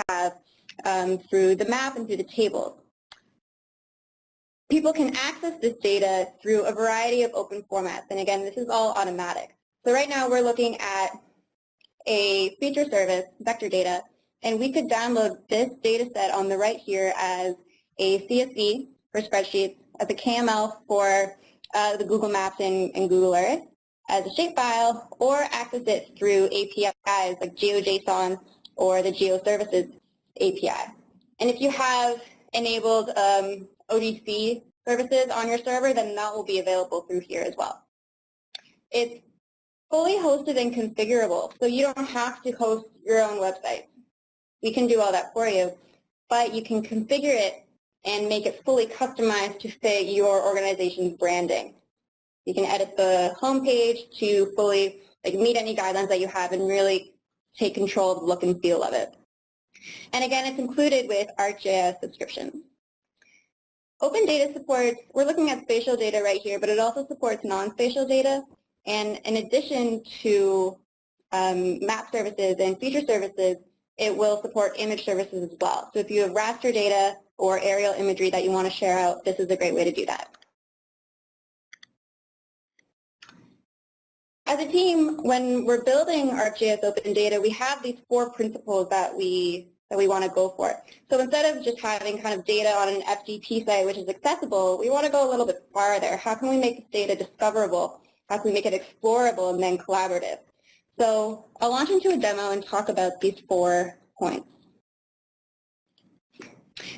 have through the map and through the tables. People can access this data through a variety of open formats, and again, this is all automatic. So right now we're looking at a feature service, vector data, and we could download this data set on the right here as a CSV for spreadsheets, as a KML for the Google Maps and Google Earth, as a shapefile, or access it through APIs like GeoJSON or the GeoServices API. And if you have enabled ODC services on your server, then that will be available through here as well. It's fully hosted and configurable, so you don't have to host your own website. We can do all that for you, but you can configure it and make it fully customized to fit your organization's branding. You can edit the homepage to fully meet any guidelines that you have and really take control of the look and feel of it. And again, it's included with ArcGIS subscriptions. Open data supports, we're looking at spatial data right here, but it also supports non-spatial data. And in addition to map services and feature services, it will support image services as well. So if you have raster data or aerial imagery that you want to share out, this is a great way to do that. As a team, when we're building ArcGIS Open Data, we have these 4 principles that we want to go for. So instead of just having kind of data on an FTP site which is accessible, we want to go a little bit farther. How can we make this data discoverable? How can we make it explorable and then collaborative? So I'll launch into a demo and talk about these 4 points.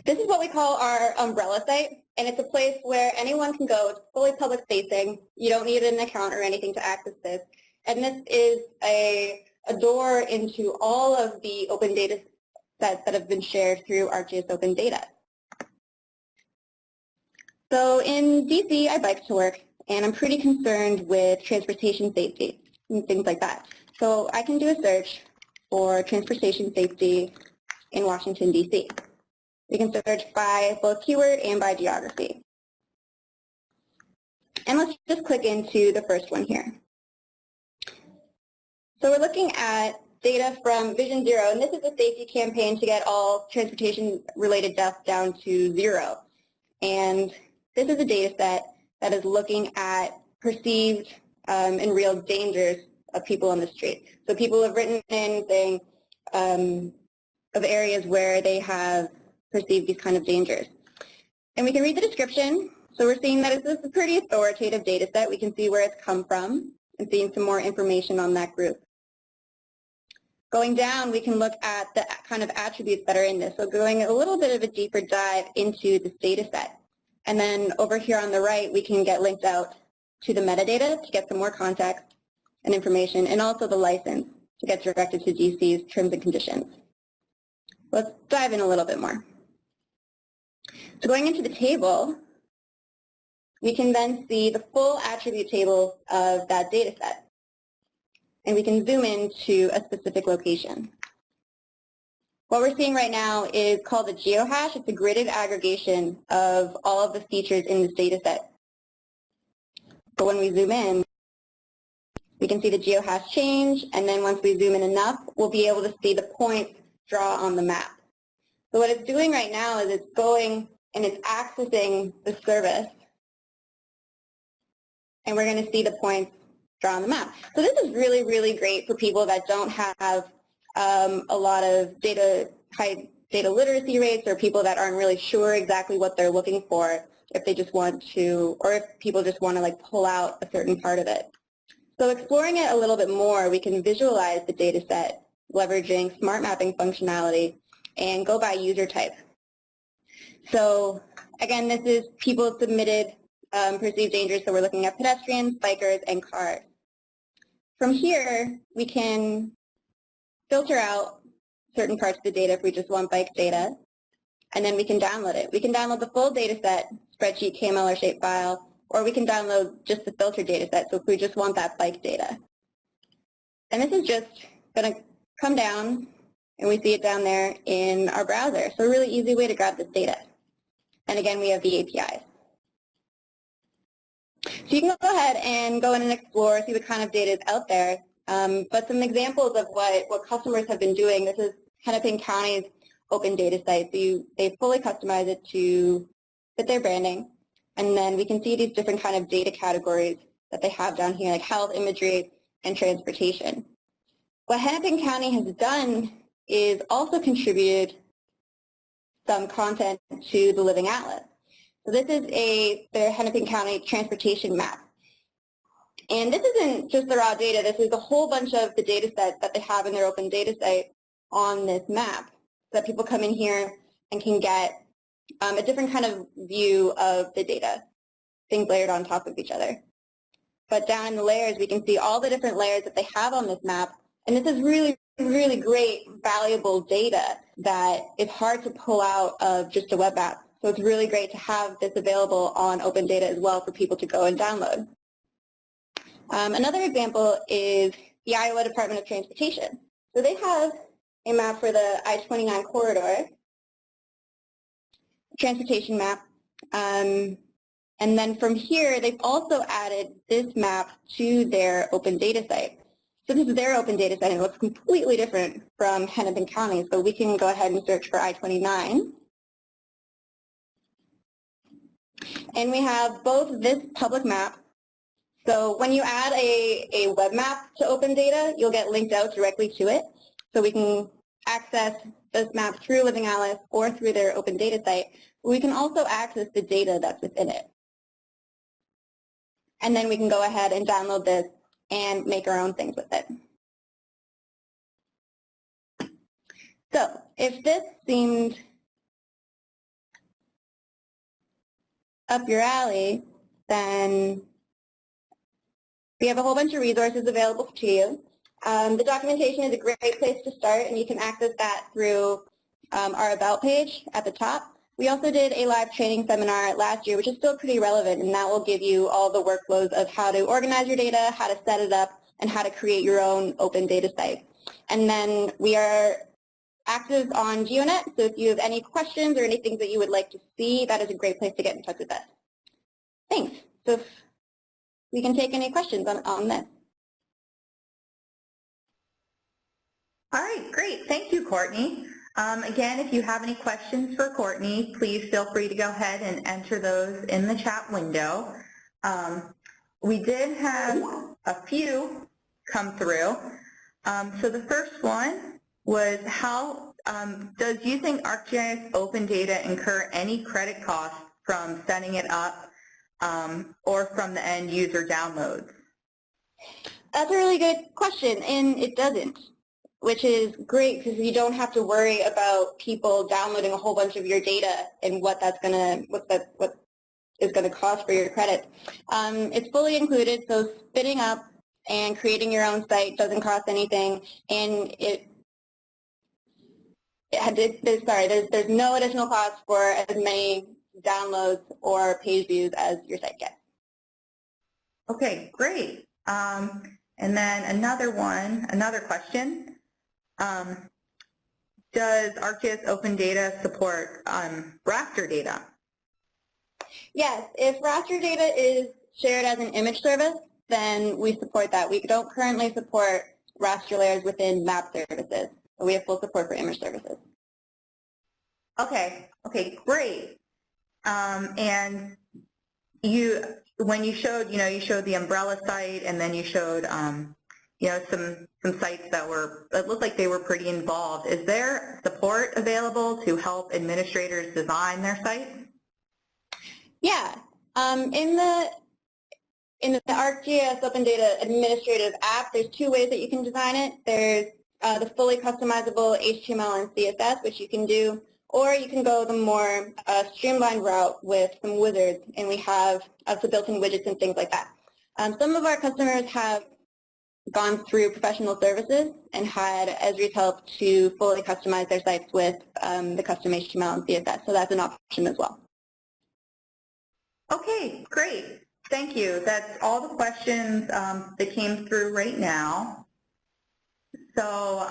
This is what we call our umbrella site, and it's a place where anyone can go. It's fully public facing. You don't need an account or anything to access this. And this is a door into all of the open data sets that have been shared through ArcGIS Open Data. So in DC, I bike to work, and I'm pretty concerned with transportation safety and things like that. So I can do a search for transportation safety in Washington, D.C. We can search by both keyword and by geography. And let's just click into the first one here. So we're looking at data from Vision Zero, and this is a safety campaign to get all transportation-related deaths down to 0. And this is a data set that is looking at perceived and real dangers of people on the street. So people have written in saying of areas where they have perceived these kind of dangers. And we can read the description. So we're seeing that it's a pretty authoritative data set. We can see where it's come from and seeing some more information on that group. Going down, we can look at the kind of attributes that are in this. So going a little bit of a deeper dive into this data set. And then over here on the right, we can get linked out to the metadata to get some more context and information, and also the license to get directed to DC's terms and conditions. Let's dive in a little bit more. So going into the table, we can then see the full attribute table of that data set. And we can zoom into a specific location. What we're seeing right now is called a geohash. It's a gridded aggregation of all of the features in this data set. But when we zoom in, we can see the geohash change, and then once we zoom in enough, we'll be able to see the points draw on the map. So what it's doing right now is it's going and it's accessing the service, and we're going to see the points draw on the map. So this is really, really great for people that don't have a lot of high data literacy rates, or people that aren't really sure exactly what they're looking for, if they just want to, or if people just want to pull out a certain part of it. So exploring it a little bit more, we can visualize the data set, leveraging smart mapping functionality, and go by user type. So again, this is people submitted perceived dangers, so we're looking at pedestrians, bikers, and cars. From here, we can filter out certain parts of the data if we just want bike data, and then we can download it. We can download the full data set, spreadsheet, KML, or shapefile, or we can download just the filtered data set, so if we just want that bike data. And this is just going to come down, and we see it down there in our browser. So a really easy way to grab this data. And again, we have the APIs. So you can go ahead and go in and explore, see what kind of data is out there. But some examples of what customers have been doing. This is Hennepin County's open data site. So they fully customize it to fit their branding. And then we can see these different kind of data categories that they have down here, like health, imagery, and transportation. What Hennepin County has done is also contributed some content to the Living Atlas. So this is the Hennepin County Transportation Map. And this isn't just the raw data, this is a whole bunch of the data sets that they have in their open data site on this map, so that people come in here and can get a different kind of view of the data, things layered on top of each other. But down in the layers, we can see all the different layers that they have on this map, and this is really, really great, valuable data that is hard to pull out of just a web map. So it's really great to have this available on open data as well for people to go and download. Another example is the Iowa Department of Transportation. So they have a map for the I-29 corridor, transportation map, and then from here they've also added this map to their open data site. So this is their open data site and it looks completely different from Hennepin County. So we can go ahead and search for I-29. And we have both this public map. So when you add a web map to open data, you'll get linked out directly to it. So we can access this map through Living Atlas or through their open data site. We can also access the data that's within it. And then we can go ahead and download this and make our own things with it. So if this seemed up your alley, then we have a whole bunch of resources available to you. The documentation is a great place to start, and you can access that through our About page at the top. We also did a live training seminar last year, which is still pretty relevant, and that will give you all the workflows of how to organize your data, how to set it up, and how to create your own open data site. And then we are active on GeoNet, so if you have any questions or anything that you would like to see, that is a great place to get in touch with us. Thanks. So if we can take any questions on this. All right, great. Thank you, Courtney. Again, if you have any questions for Courtney, please feel free to go ahead and enter those in the chat window. We did have a few come through. So the first one was, how does using ArcGIS Open Data incur any credit costs from setting it up or from the end user downloads? That's a really good question, and it doesn't, which is great because you don't have to worry about people downloading a whole bunch of your data and what is going to cost for your credit. It's fully included, so spinning up and creating your own site doesn't cost anything, and there's no additional cost for as many downloads or page views as your site gets. Okay, great. And then another question. Does ArcGIS Open Data support raster data? Yes, if raster data is shared as an image service, then we support that. We don't currently support raster layers within map services, but we have full support for image services. Okay, great. And when you showed, you showed the umbrella site, and then you showed, some sites that it looked like they were pretty involved. Is there support available to help administrators design their sites? Yeah, in the ArcGIS Open Data Administrative app, there's two ways that you can design it. There's the fully customizable HTML and CSS, which you can do, or you can go the more streamlined route with some wizards, and we have the built-in widgets and things like that. Some of our customers have gone through professional services and had Esri's help to fully customize their sites with the custom HTML and CSS, so that's an option as well. Okay, great. Thank you. That's all the questions that came through right now. So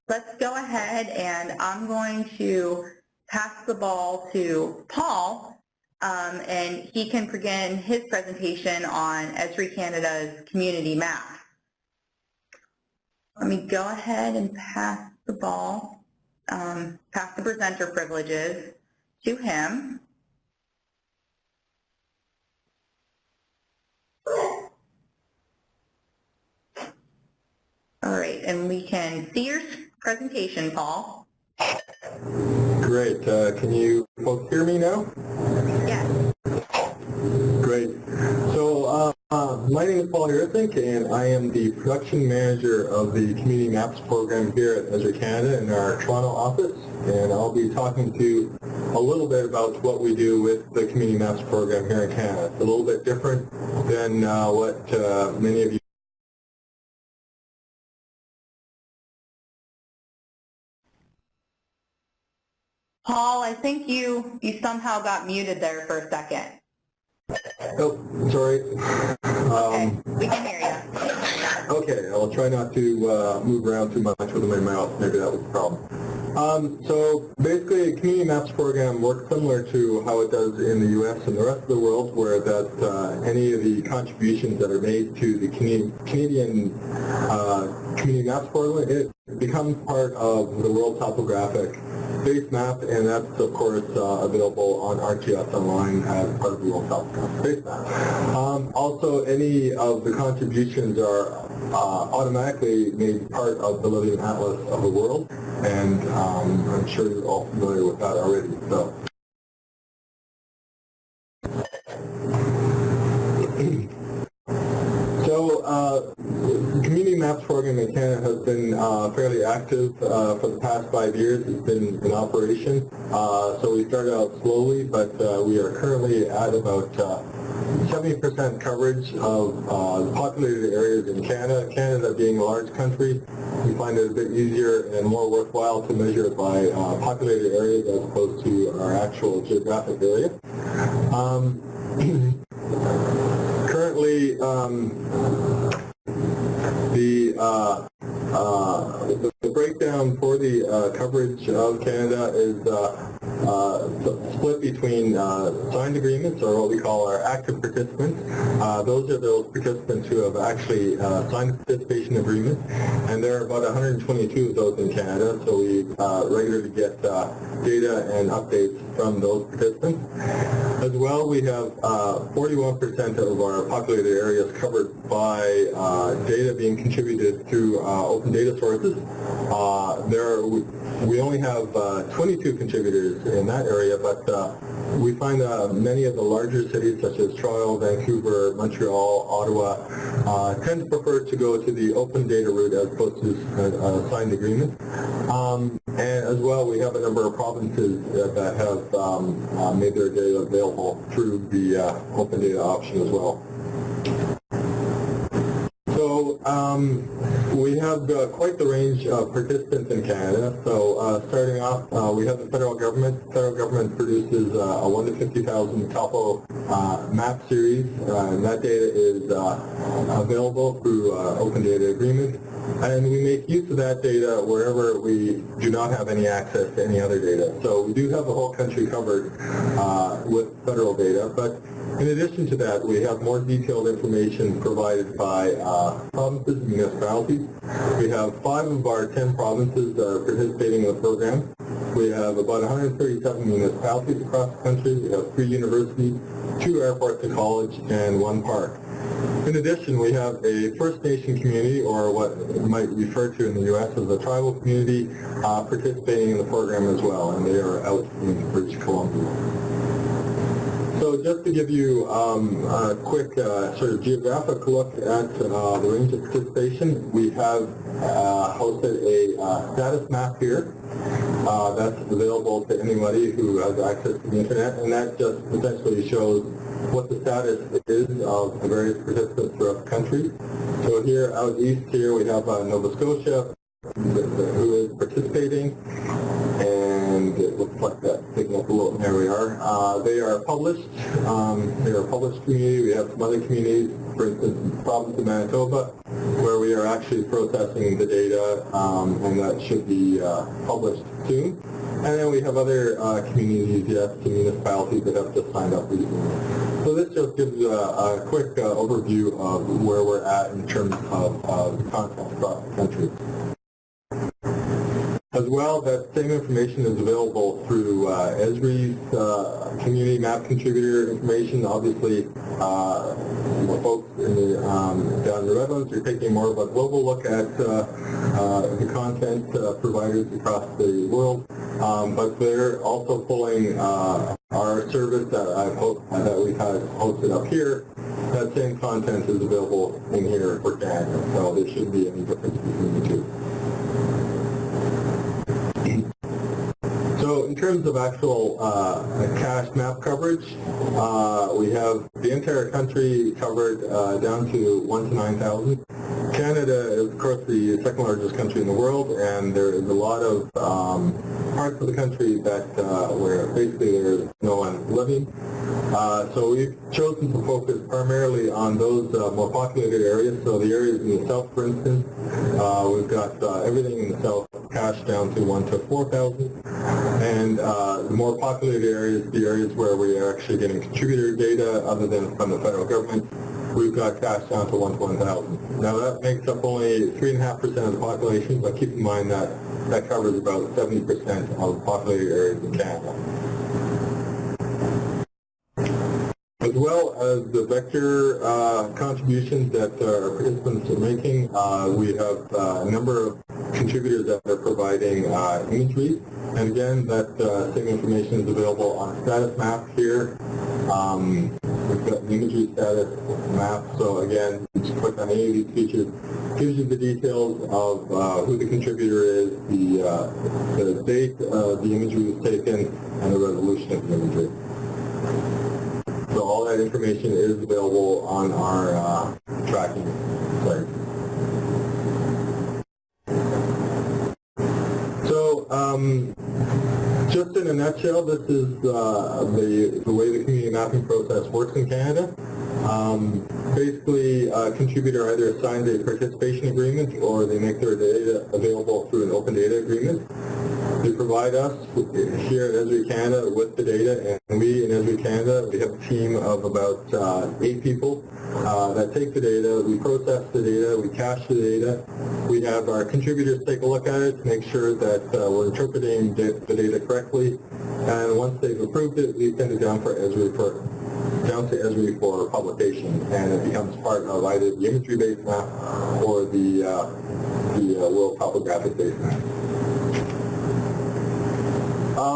let's go ahead, and I'm going to pass the ball to Paul, and he can begin his presentation on Esri Canada's community map. Let me go ahead and pass the ball pass the presenter privileges to him. All right, and we can see your presentation, Paul. Great. Can you folks hear me now? Yes. Great. So my name is Paul Harrisink, and I am the production manager of the Community Maps program here at Esri Canada in our Toronto office. And I'll be talking to you a little bit about what we do with the Community Maps program here in Canada. It's a little bit different than what many of you. Paul, I think you somehow got muted there for a second. Oh, sorry. Okay, we can hear you. Okay, I'll try not to move around too much with my mouth. Maybe that was the problem. So basically, a Community Maps program works similar to how it does in the U.S. and the rest of the world, where that any of the contributions that are made to the Canadian Community Maps program, it becomes part of the World Topographic Base Map, and that's of course available on RTS Online as part of the World Topographic Base Map. Also, any of the contributions are automatically made part of the Living Atlas of the World, and I'm sure you're all familiar with that already. So the Community Maps program in Canada has been fairly active for the past 5 years. It's been in operation. So we started out slowly, but we are currently at about 70% coverage of populated areas in Canada. Canada being a large country, we find it a bit easier and more worthwhile to measure it by populated areas as opposed to our actual geographic area. Currently, the breakdown for the coverage of Canada is split between signed agreements, or what we call our active participants. Those are those participants who have actually signed a participation agreement, and there are about 122 of those in Canada, so we regularly get data and updates from those participants. As well, we have 41% of our populated areas covered by data being contributed through open data sources. We only have 22 contributors in that area, but we find many of the larger cities such as Toronto, Vancouver, Montreal, Ottawa tend to prefer to go to the open data route as opposed to signed agreements. And as well, we have a number of provinces that have made their data available through the open data option as well. So we have quite the range of participants in Canada. So starting off, we have the federal government. The federal government produces a 1 to 50,000 topo map series, and that data is available through open data agreement. And we make use of that data wherever we do not have any access to any other data. So we do have the whole country covered with federal data, but in addition to that, we have more detailed information provided by provinces and municipalities. We have 5 of our 10 provinces that are participating in the program. We have about 137 municipalities across the country. We have 3 universities, 2 airports and college, and 1 park. In addition, we have a First Nation community, or what we might refer to in the U.S. as a tribal community, participating in the program as well, and they are out in British Columbia. So just to give you a quick sort of geographic look at the range of participation, we have hosted a status map here that's available to anybody who has access to the internet, and that just essentially shows what the status is of the various participants throughout the country. So here out east here we have Nova Scotia who is participating, and it looks like that taking up a little. There we are. They are published. They are a published community. We have some other communities, for instance, the province of Manitoba, where we are actually processing the data, and that should be published soon. And then we have other communities, yes, and municipalities that have just signed up recently. So this just gives you a quick overview of where we're at in terms of the content across the country. As well, that same information is available through Esri's community map contributor information. Obviously, the folks in the, down in the Redlands are taking more of a global look at the content providers across the world, but they're also pulling our service that we've had hosted up here. That same content is available in here for Canada, so there shouldn't be any difference between the two. So in terms of actual cache map coverage, we have the entire country covered down to 1 to 9,000. Canada is, of course, the second largest country in the world, and there is a lot of parts of the country that where basically there is no one living. So we've chosen to focus primarily on those more populated areas. So the areas in the south, for instance, we've got everything in the south cached down to 1 to 4,000. And the more populated areas, the areas where we are actually getting contributor data other than from the federal government, we've got cached down to 1 to 1,000. Now that makes up only 3.5% of the population, but keep in mind that that covers about 70% of the populated areas in Canada. As well as the vector contributions that our participants are making, we have a number of contributors that are providing imagery. And again, that same information is available on StatusMap here. We've got the imagery status map. So again, you just click on any of these features. Gives you the details of who the contributor is, the date the imagery was taken, and the resolution of the imagery. So all that information is available on our tracking site. So just in a nutshell, this is the way the community mapping process works in Canada. Basically, a contributor either signs a participation agreement or they make their data available through an open data agreement. They provide us here at Esri Canada with the data, and we in Esri Canada, we have a team of about 8 people that take the data, we process the data, we cache the data, we have our contributors take a look at it to make sure that we're interpreting the data correctly, and once they've approved it, we send it down to Esri for publication, and it becomes part of either the imagery-based map or the World Topographic-based map.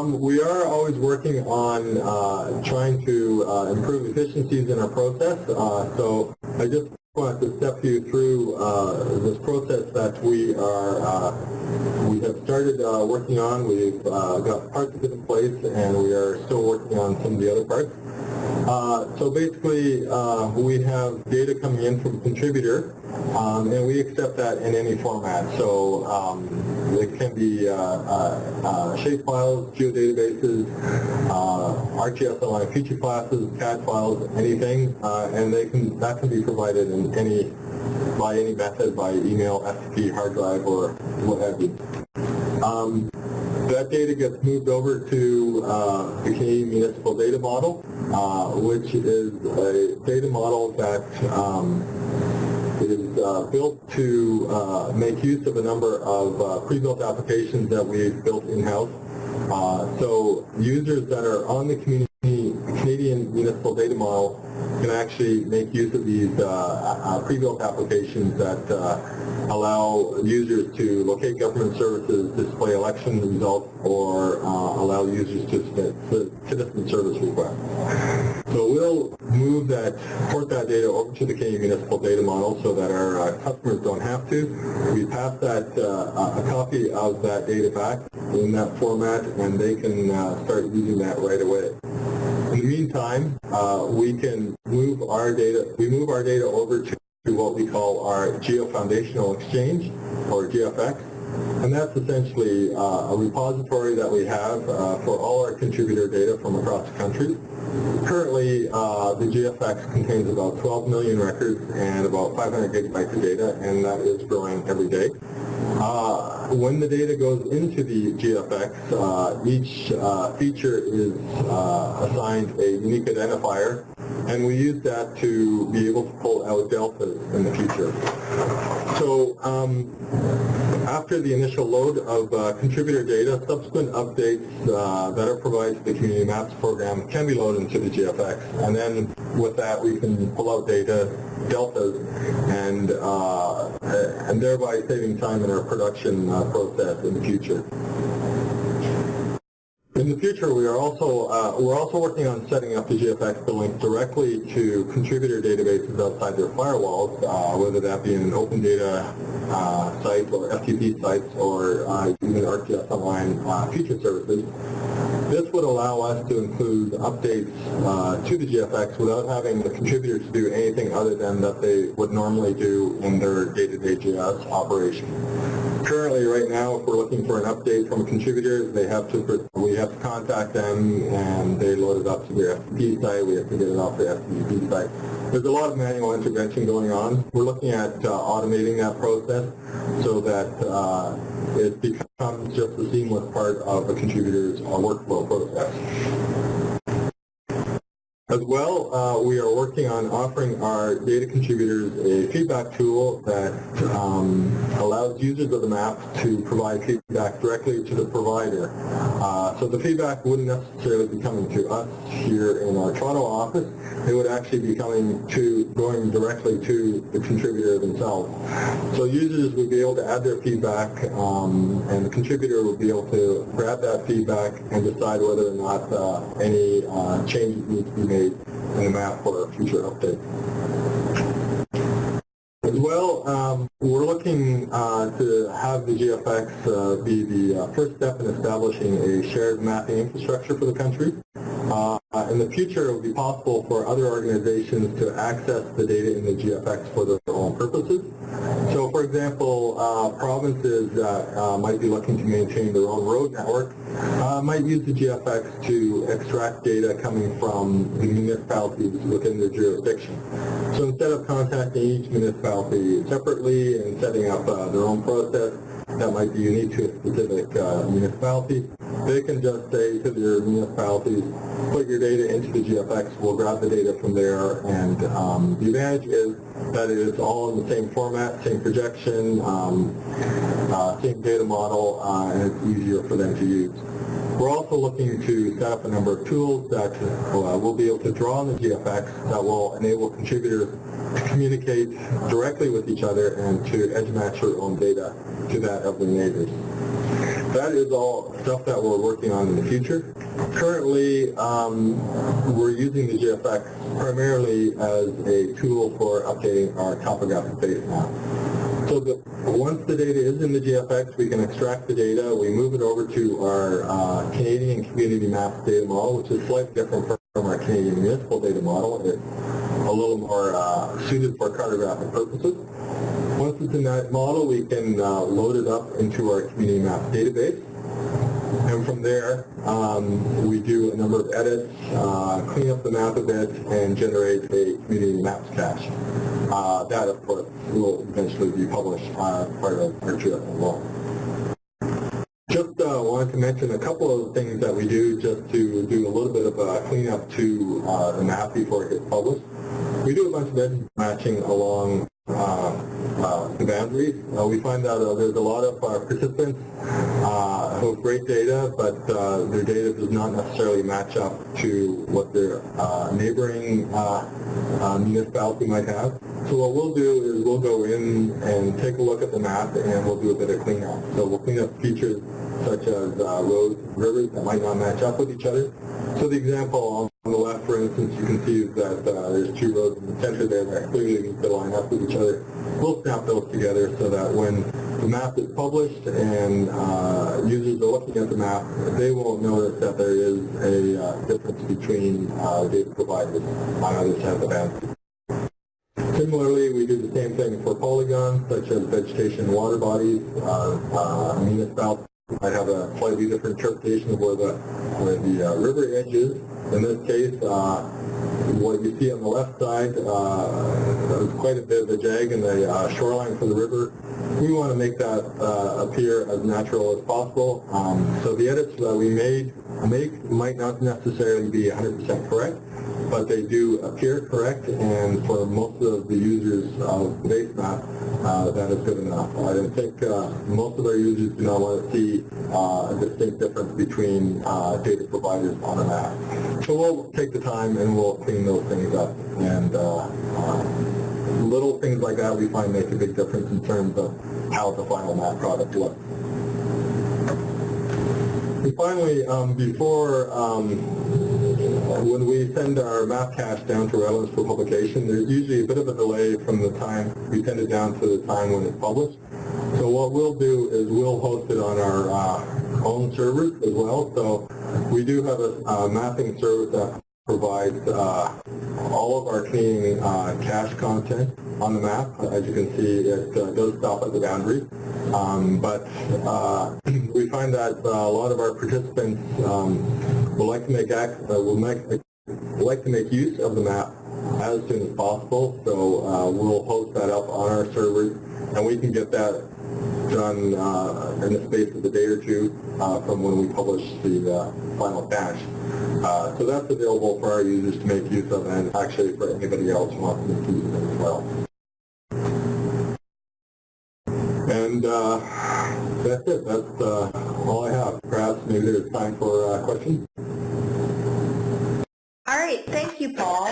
We are always working on trying to improve efficiencies in our process. So I just wanted to step you through this process that we have started working on. We've got parts of it in place, and we are still working on some of the other parts. So basically, we have data coming in from a contributor, and we accept that in any format. So it can be shape files, geodatabases, ArcGIS Online feature classes, CAD files, anything, and that can be provided in by any method, by email, FTP, hard drive, or what have you. That data gets moved over to the Canadian Municipal Data Model, which is a data model that is built to make use of a number of pre-built applications that we've built in-house. So users that are on the Canadian Municipal Data Model can actually make use of these pre-built applications that allow users to locate government services, display election results, or allow users to submit citizen service requests. So we'll port that data over to the Canadian Municipal Data Model so that our customers don't have to. We pass that a copy of that data back in that format, and they can start using that right away. In the meantime, we can move our data. We move our data over to what we call our Geofoundational Exchange, or GFX, and that's essentially a repository that we have for all our contributor data from across the country. Currently, the GFX contains about 12 million records and about 500 gigabytes of data, and that is growing every day. When the data goes into the GFX, each feature is assigned a unique identifier, and we use that to be able to pull out deltas in the future. So After the initial load of contributor data, subsequent updates that are provided to the Community Maps program can be loaded into the GFX. And then with that, we can pull out data, deltas, and thereby saving time in our production process in the future. In the future, we're also working on setting up the GFX to link directly to contributor databases outside their firewalls, whether that be in an open data site or FTP sites or even ArcGIS Online feature services. This would allow us to include updates to the GFX without having the contributors do anything other than that they would normally do in their day-to-day GIS operation. Currently, right now, if we're looking for an update from a contributor, we have to contact them, and they load it up to their FTP site. We have to get it off their FTP site. There's a lot of manual intervention going on. We're looking at automating that process so that it becomes just a seamless part of a contributor's workflow process. As well, we are working on offering our data contributors a feedback tool that allows users of the map to provide feedback directly to the provider. So the feedback wouldn't necessarily be coming to us here in our Toronto office. It would actually be going directly to the contributor themselves. So users would be able to add their feedback, and the contributor would be able to grab that feedback and decide whether or not any changes need to be made in the map for a future update. As well, we're looking to have the GFX be the first step in establishing a shared mapping infrastructure for the country. In the future, it will be possible for other organizations to access the data in the GFX for their own purposes. So, for example, provinces that might be looking to maintain their own road network might use the GFX to extract data coming from the municipalities within their jurisdiction. So instead of contacting each municipality separately and setting up their own process that might be unique to a specific municipality, they can just say to their municipalities, put your data into the GFX, we'll grab the data from there, and the advantage is that it is all in the same format, same projection, same data model, and it's easier for them to use. We're also looking to set up a number of tools that we'll be able to draw on the GFX that will enable contributors to communicate directly with each other and to edge match their own data to that of their neighbors. That is all stuff that we're working on in the future. Currently, we're using the GFX primarily as a tool for updating our topographic base map. So once the data is in the GFX, we can extract the data, we move it over to our Canadian Community Maps data model, which is slightly different from our Canadian Municipal data model. It's a little more suited for cartographic purposes. Once it's in that model, we can load it up into our Community Maps database. And from there, we do a number of edits, clean up the map a bit, and generate a Community Maps cache. That, of course, will eventually be published as part of ArcGIS as well. Just wanted to mention a couple of things that we do just to do a little bit of a cleanup to the map before it gets published. We do a bunch of edge matching along the boundaries. We find that there's a lot of participants who have great data, but their data does not necessarily match up to what their neighboring municipality might have. So what we'll do is we'll go in and take a look at the map, and we'll do a bit of cleanup. So we'll clean up features such as roads, rivers that might not match up with each other. So the example on the left, for instance, you can see that there's two roads in the center there that clearly need to line up with each other. We'll snap those together so that when the map is published and users are looking at the map, they won't notice that there is a difference between data providers on either side of the boundary. Similarly, we do the same thing for polygons, such as vegetation and water bodies. Municipalities might have a slightly different interpretation of where the river edge is. In this case, what you see on the left side is quite a bit of a jag in the shoreline for the river. We want to make that appear as natural as possible. So the edits that we make might not necessarily be 100% correct, but they do appear correct, and for most of the users of base map, that is good enough. I think most of our users do not want to see a distinct difference between data providers on a map. So we'll take the time and we'll clean those things up, and little things like that we find make a big difference in terms of how the final map product looks. And finally, when we send our map cache down to Redlands for publication, there's usually a bit of a delay from the time we send it down to the time when it's published. So what we'll do is we'll host it on our own servers as well. So we do have a mapping service that provides all of our Canadian cache content on the map. As you can see, it does stop at the boundary. But we find that a lot of our participants would like to make use of the map as soon as possible. So we'll host that up on our servers, and we can get that done in the space of a day or two from when we publish the final cache. So that's available for our users to make use of, and actually for anybody else who wants to make use of it as well. And that's it. That's all I have. Perhaps maybe there's time for questions. All right, thank you, Paul.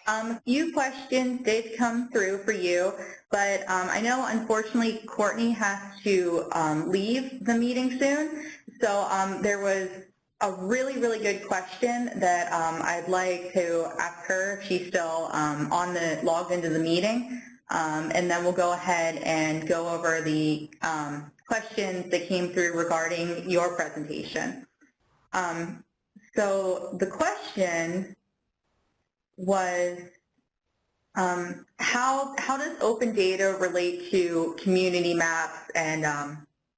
A few questions did come through for you, but I know unfortunately Courtney has to leave the meeting soon. So there was a really, really good question that I'd like to ask her if she's still logged into the meeting. And then we'll go ahead and go over the questions that came through regarding your presentation. So the question was, how does open data relate to community maps and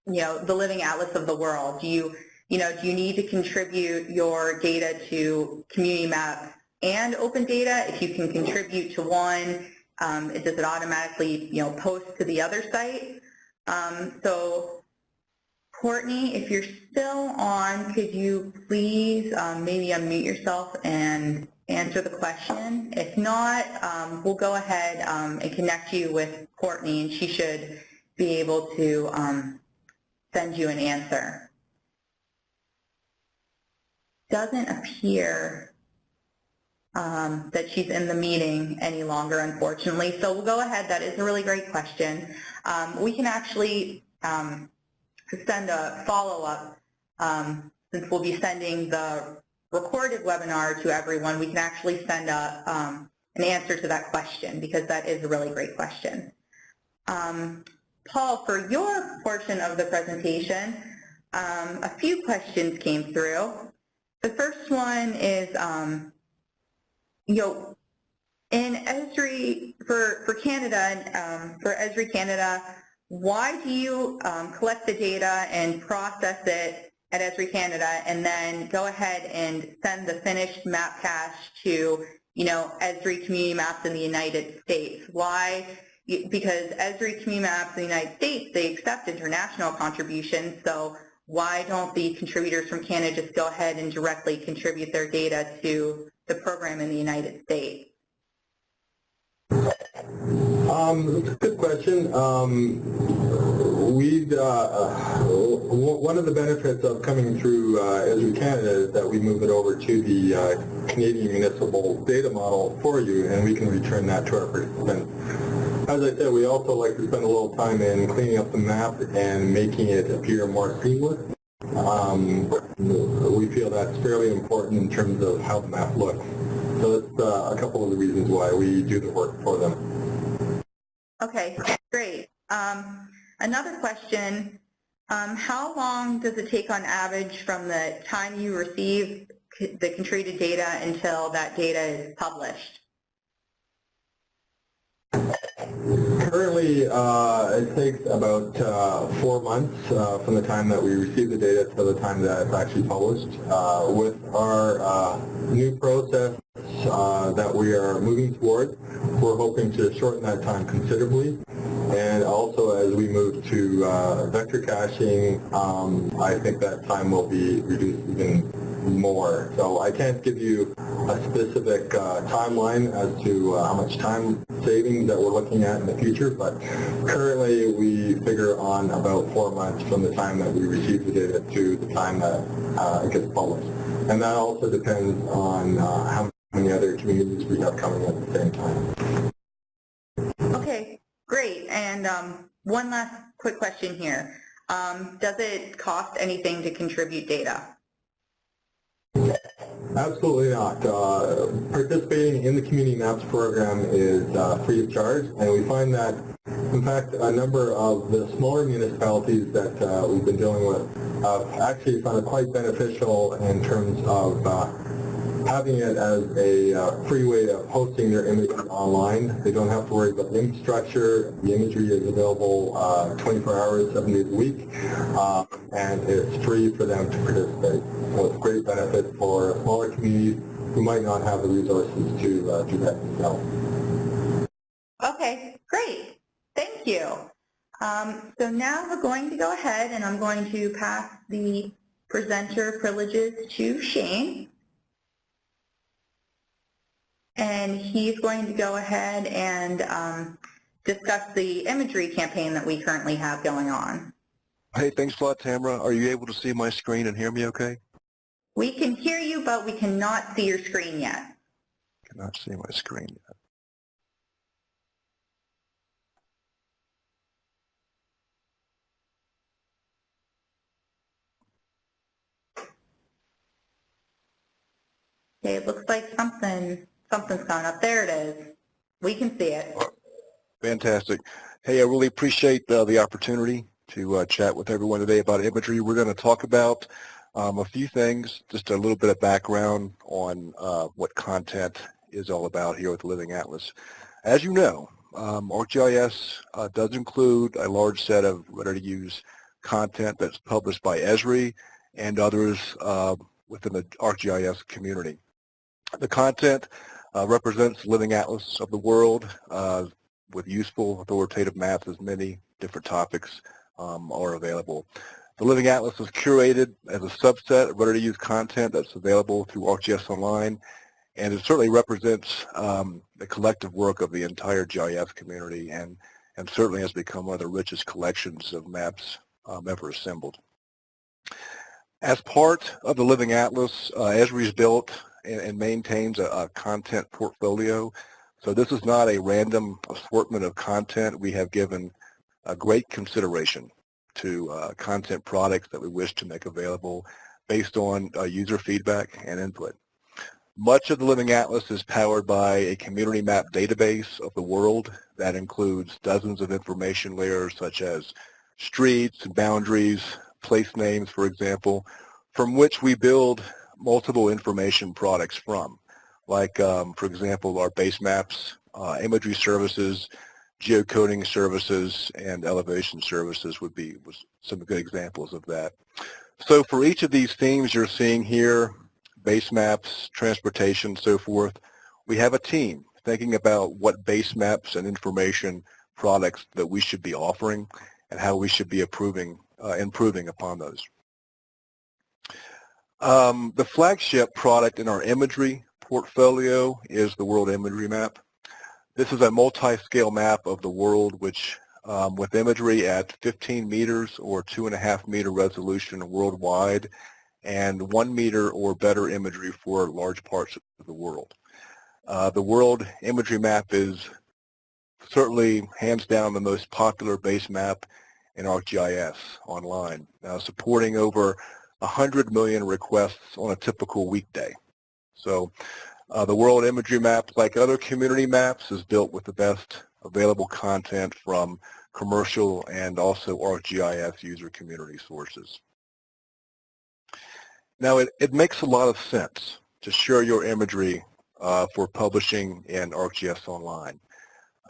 the living atlas of the world? Do you need to contribute your data to community map and open data? If you can contribute to one, does it automatically post to the other site? So Courtney, if you're still on, could you please maybe unmute yourself and answer the question? If not, we'll go ahead and connect you with Courtney, and she should be able to send you an answer. Doesn't appear that she's in the meeting any longer, unfortunately. So we'll go ahead. That is a really great question. We can actually send a follow-up, since we'll be sending the recorded webinar to everyone. We can actually send an answer to that question, because that is a really great question. Paul, for your portion of the presentation, a few questions came through. The first one is, in Esri, for Canada, for Esri Canada, why do you collect the data and process it at Esri Canada and then go ahead and send the finished map cache to, Esri Community Maps in the United States? Why? Because Esri Community Maps in the United States, they accept international contributions, so why don't the contributors from Canada just go ahead and directly contribute their data to the program in the United States? That's a good question. One of the benefits of coming through Esri Canada is that we move it over to the Canadian Municipal data model for you, and we can return that to our participants. As I said, we also like to spend a little time in cleaning up the map and making it appear more seamless. We feel that's fairly important in terms of how the map looks. So that's a couple of the reasons why we do the work for them. Okay, great. Another question, how long does it take on average from the time you receive the contributed data until that data is published? Currently, it takes about 4 months from the time that we receive the data to the time that it's actually published. With our new process that we are moving towards, we're hoping to shorten that time considerably. And also, as we move to vector caching, I think that time will be reduced even more. So I can't give you a specific timeline as to how much time savings that we're looking at in the future, but currently we figure on about 4 months from the time that we receive the data to the time that it gets published. And that also depends on how many other communities we have coming at the same time. Okay, great. And one last quick question here. Does it cost anything to contribute data? Absolutely not. Participating in the Community Maps program is free of charge, and we find that, in fact, a number of the smaller municipalities that we've been dealing with actually found it quite beneficial in terms of having it as a free way of hosting their imagery online. They don't have to worry about the infrastructure. The imagery is available 24 hours, 7 days a week, and it's free for them to participate. So it's a great benefit for smaller communities who might not have the resources to do that themselves. Okay, great. Thank you. So now we're going to go ahead and I'm going to pass the presenter privileges to Shane. And he's going to go ahead and discuss the imagery campaign that we currently have going on. Hey, thanks a lot, Tamara. Are you able to see my screen and hear me okay? We can hear you, but we cannot see your screen yet. Cannot see my screen yet. Okay, it looks like something's coming up. There it is. We can see it. Fantastic. Hey, I really appreciate the opportunity to chat with everyone today about imagery. We're going to talk about a few things, just a little bit of background on what content is all about here with Living Atlas. As you know, ArcGIS does include a large set of ready-to-use content that's published by Esri and others within the ArcGIS community. The content represents Living Atlas of the world with useful authoritative maps as many different topics are available. The Living Atlas is curated as a subset of ready-to-use content that's available through ArcGIS Online, and it certainly represents the collective work of the entire GIS community and certainly has become one of the richest collections of maps ever assembled. As part of the Living Atlas, Esri's built and maintains a content portfolio. So this is not a random assortment of content. We have given a great consideration to content products that we wish to make available based on user feedback and input. Much of the Living Atlas is powered by a community map database of the world that includes dozens of information layers such as streets and boundaries, place names, for example, from which we build multiple information products from, like, for example, our base maps, imagery services, geocoding services, and elevation services would be some good examples of that. So for each of these themes you're seeing here, base maps, transportation, so forth, we have a team thinking about what base maps and information products that we should be offering and how we should be improving upon those. The flagship product in our imagery portfolio is the World Imagery Map. This is a multi-scale map of the world which with imagery at 15 meters or 2.5 meter resolution worldwide and 1 meter or better imagery for large parts of the world. The World Imagery Map is certainly hands down the most popular base map in ArcGIS online, supporting over 100 million requests on a typical weekday. So the World Imagery Map, like other community maps, is built with the best available content from commercial and also ArcGIS user community sources. Now, it makes a lot of sense to share your imagery for publishing in ArcGIS Online.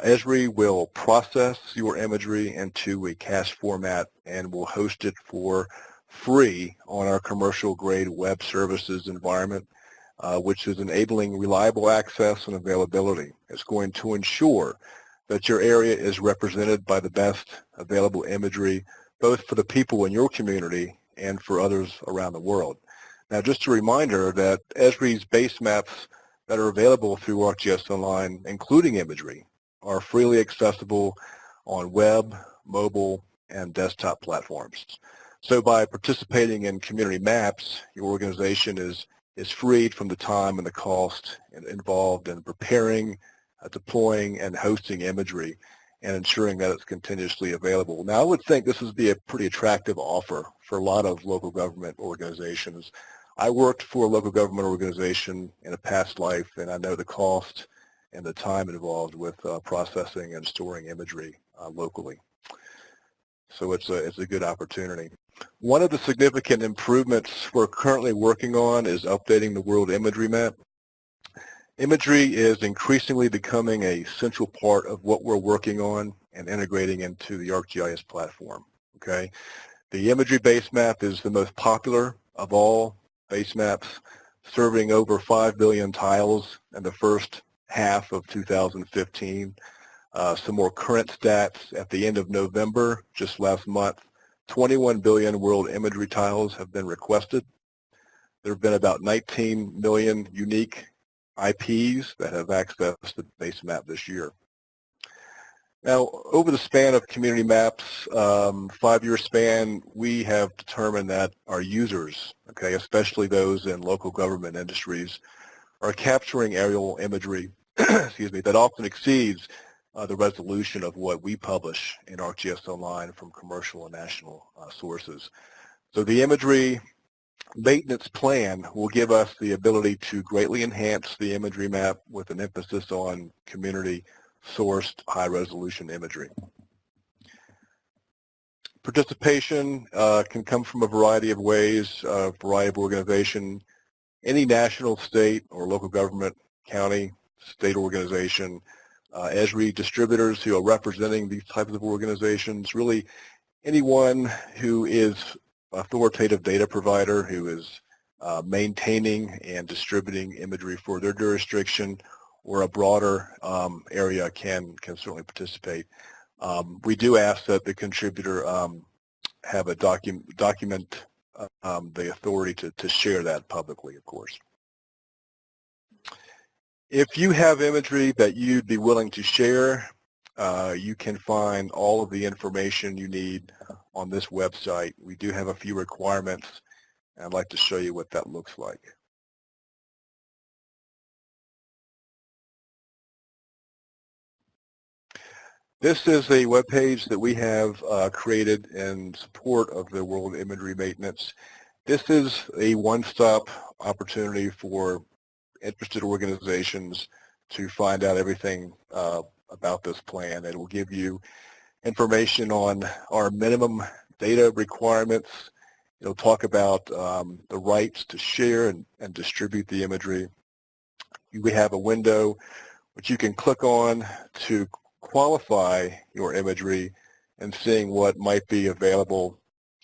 Esri will process your imagery into a cache format and will host it for free on our commercial grade web services environment, which is enabling reliable access and availability. It's going to ensure that your area is represented by the best available imagery, both for the people in your community and for others around the world. Now, just a reminder that Esri's base maps that are available through ArcGIS Online, including imagery, are freely accessible on web, mobile, and desktop platforms. So by participating in community maps, your organization is freed from the time and the cost involved in preparing, deploying, and hosting imagery and ensuring that it's continuously available. Now, I would think this would be a pretty attractive offer for a lot of local government organizations. I worked for a local government organization in a past life, and I know the cost and the time involved with processing and storing imagery locally. So it's a good opportunity. One of the significant improvements we're currently working on is updating the World Imagery Map. Imagery is increasingly becoming a central part of what we're working on and integrating into the ArcGIS platform. Okay, the imagery base map is the most popular of all base maps, serving over 5 billion tiles in the first half of 2015. Some more current stats at the end of November, just last month, 21 billion world imagery tiles have been requested. There have been about 19 million unique IPs that have accessed the base map this year. Now, over the span of community maps, 5-year span, we have determined that our users, okay, especially those in local government industries, are capturing aerial imagery, excuse me, that often exceeds the resolution of what we publish in ArcGIS Online from commercial and national sources. So the imagery maintenance plan will give us the ability to greatly enhance the imagery map with an emphasis on community-sourced high-resolution imagery. Participation can come from a variety of ways, a variety of organizations. Any national, state, or local government, county, state organization, Esri distributors who are representing these types of organizations, really anyone who is authoritative data provider who is maintaining and distributing imagery for their jurisdiction or a broader area can certainly participate. We do ask that the contributor have a document the authority to share that publicly, of course. If you have imagery that you'd be willing to share, you can find all of the information you need on this website. We do have a few requirements, and I'd like to show you what that looks like. This is a web page that we have created in support of the World Imagery Maintenance. This is a one-stop opportunity for interested organizations to find out everything about this plan. It will give you information on our minimum data requirements. It'll talk about the rights to share and distribute the imagery. We have a window which you can click on to qualify your imagery and seeing what might be available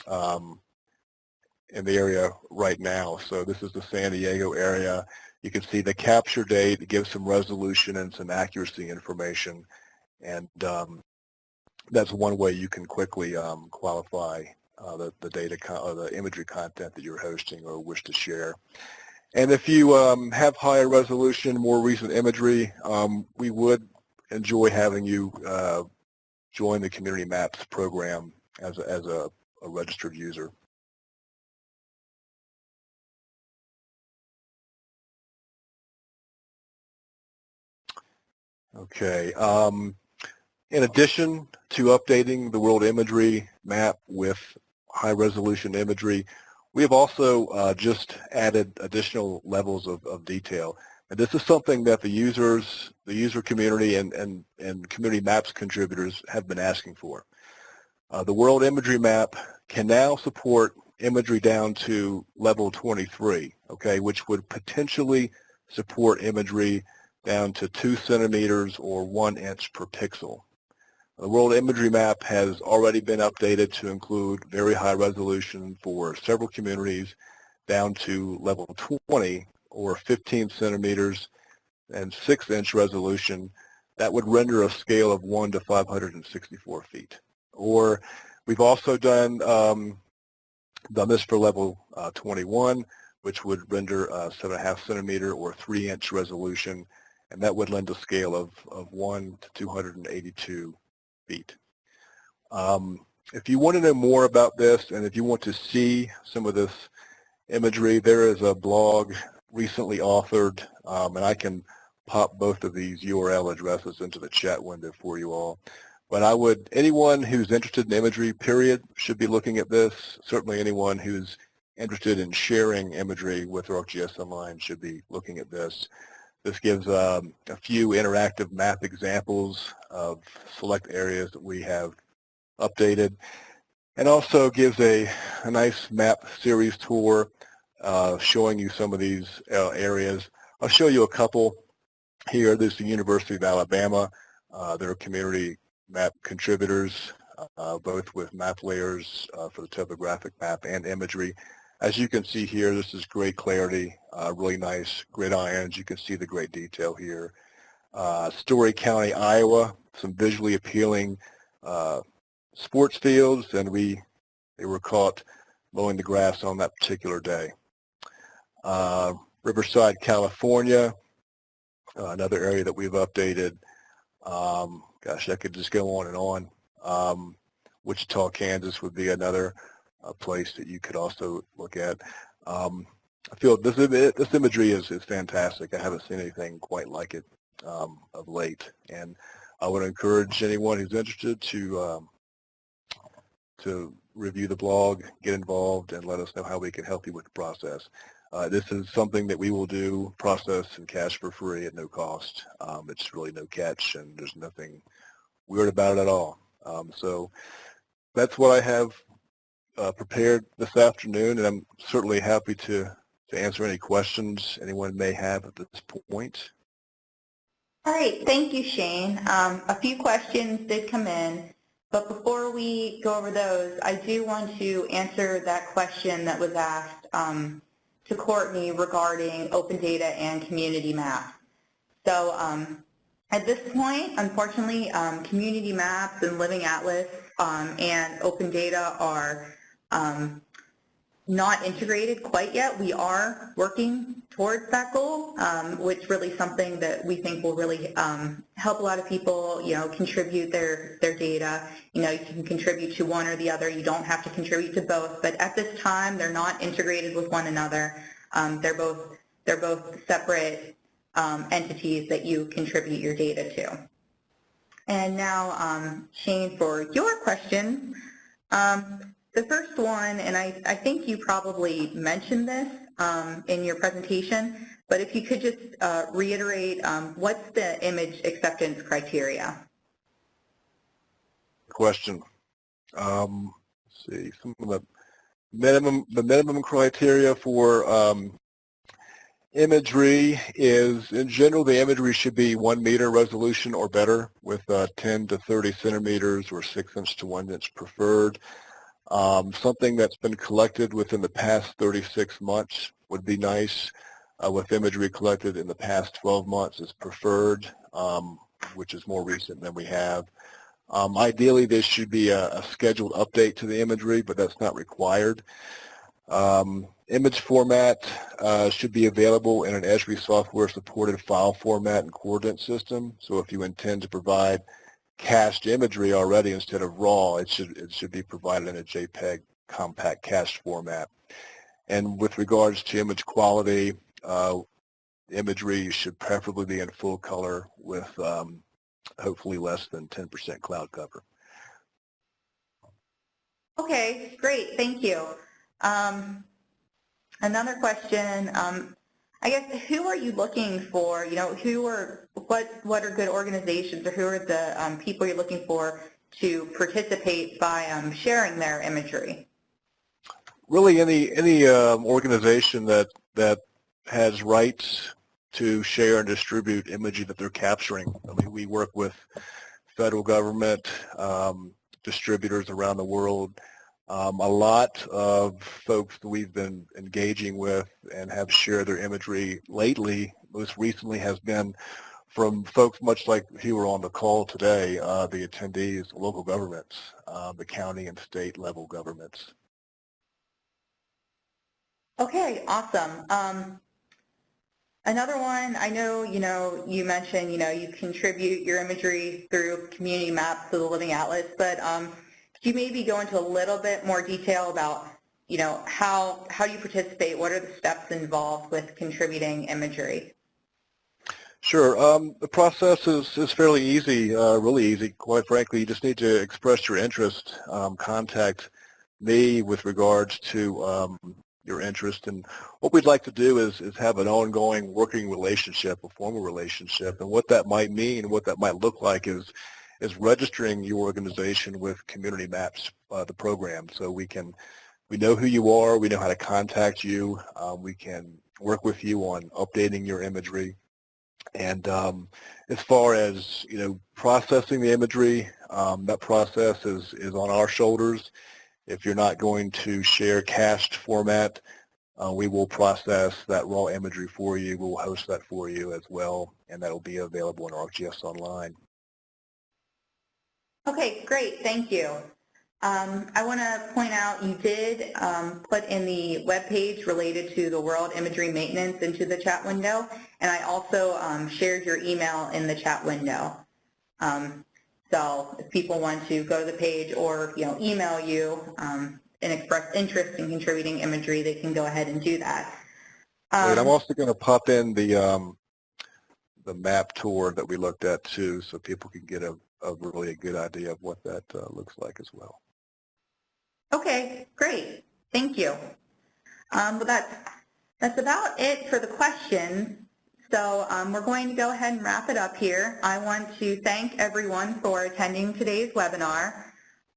in the area right now. So this is the San Diego area. You can see the capture date. It gives some resolution and some accuracy information, and that's one way you can quickly qualify the data or the imagery content that you're hosting or wish to share. And if you have higher resolution, more recent imagery, we would enjoy having you join the Community Maps program as a registered user. Okay. In addition to updating the World Imagery Map with high-resolution imagery, we have also just added additional levels of detail. And this is something that the user community and Community Maps contributors have been asking for. The World Imagery Map can now support imagery down to level 23, okay, which would potentially support imagery down to 2 centimeters or 1 inch per pixel. The World Imagery Map has already been updated to include very high resolution for several communities down to level 20 or 15 centimeters and 6-inch resolution. That would render a scale of 1 to 564 feet. Or we've also done this for level 21, which would render a 7.5 centimeter or 3-inch resolution, and that would lend a scale of 1 to 282 feet. If you want to know more about this, and if you want to see some of this imagery, there is a blog recently authored, and I can pop both of these URL addresses into the chat window for you all. But anyone who's interested in imagery, period, should be looking at this. Certainly anyone who's interested in sharing imagery with ArcGIS Online should be looking at this. This gives a few interactive map examples of select areas that we have updated, and also gives a nice map series tour showing you some of these areas. I'll show you a couple here. There's the University of Alabama. They're community map contributors, both with map layers for the topographic map and imagery. As you can see here, this is great clarity, really nice gridirons. You can see the great detail here. Story County, Iowa, some visually appealing sports fields, and they were caught mowing the grass on that particular day. Riverside, California, another area that we've updated. Gosh, I could just go on and on. Wichita, Kansas would be another place that you could also look at. I feel this imagery is fantastic. I haven't seen anything quite like it of late, and I would encourage anyone who's interested to review the blog, get involved, and let us know how we can help you with the process. This is something that we will do, process and cache for free at no cost. It's really no catch, and there's nothing weird about it at all. So that's what I have prepared this afternoon, and I'm certainly happy to answer any questions anyone may have at this point. All right, thank you, Shane. A few questions did come in, but before we go over those, I do want to answer that question that was asked to Courtney regarding open data and community maps. So at this point, unfortunately, community maps and Living Atlas and open data are not integrated quite yet. We are working towards that goal, which really something that we think will really help a lot of people, contribute their data. You can contribute to one or the other. You don't have to contribute to both, but at this time, they're not integrated with one another. They're both separate entities that you contribute your data to. And now, Shane, for your question, the first one, and I think you probably mentioned this in your presentation, but if you could just reiterate, what's the image acceptance criteria? Question. Let's see, some of the minimum criteria for imagery is, in general, the imagery should be 1 meter resolution or better, with 10 to 30 centimeters or 6-inch to 1-inch preferred. Something that's been collected within the past 36 months would be nice. With imagery collected in the past 12 months is preferred, which is more recent than we have. Ideally, there should be a scheduled update to the imagery, but that's not required. Image format should be available in an Esri software-supported file format and coordinate system. So if you intend to provide cached imagery already instead of raw, it should be provided in a JPEG compact cached format. And with regards to image quality, imagery should preferably be in full color with hopefully less than 10% cloud cover. Okay, great, thank you. Another question, I guess, who are you looking for? What are good organizations, or who are the people you're looking for to participate by sharing their imagery? Really, any organization that has rights to share and distribute imagery that they're capturing. I mean, we work with federal government, distributors around the world. A lot of folks that we've been engaging with and have shared their imagery lately, most recently, has been from folks much like who are on the call today, the attendees, local governments, the county and state level governments. Okay, awesome. Another one, I know, you mentioned, you contribute your imagery through community maps to the Living Atlas, but could you maybe go into a little bit more detail about, how you participate? What are the steps involved with contributing imagery? Sure. The process is fairly easy, really easy. Quite frankly, you just need to express your interest, contact me with regards to your interest. And what we'd like to do is have an ongoing working relationship, a formal relationship. And what that might mean, what that might look like is registering your organization with Community Maps, the program. So we know who you are, we know how to contact you, we can work with you on updating your imagery. And as far as, processing the imagery, that process is on our shoulders. If you're not going to share cached format, we will process that raw imagery for you. We'll host that for you as well, and that will be available in ArcGIS Online. Okay, great. Thank you. I want to point out you did put in the web page related to the World Imagery Maintenance into the chat window, and I also shared your email in the chat window. So if people want to go to the page or email you and express interest in contributing imagery, they can go ahead and do that. Right, I'm also going to pop in the map tour that we looked at too, so people can get a really good idea of what that looks like as well. Okay, great. Thank you. Well, that's about it for the questions. So we're going to go ahead and wrap it up here. I want to thank everyone for attending today's webinar.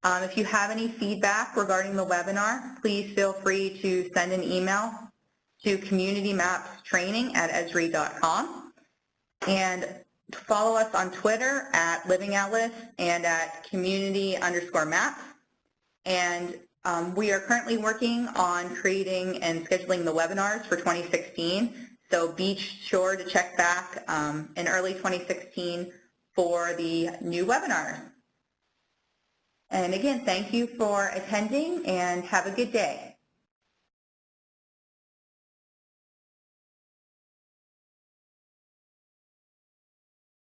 If you have any feedback regarding the webinar, please feel free to send an email to communitymapstraining@esri.com, and follow us on Twitter at Living Atlas and at community_maps. And we are currently working on creating and scheduling the webinars for 2016, so be sure to check back in early 2016 for the new webinars. And again, thank you for attending and have a good day.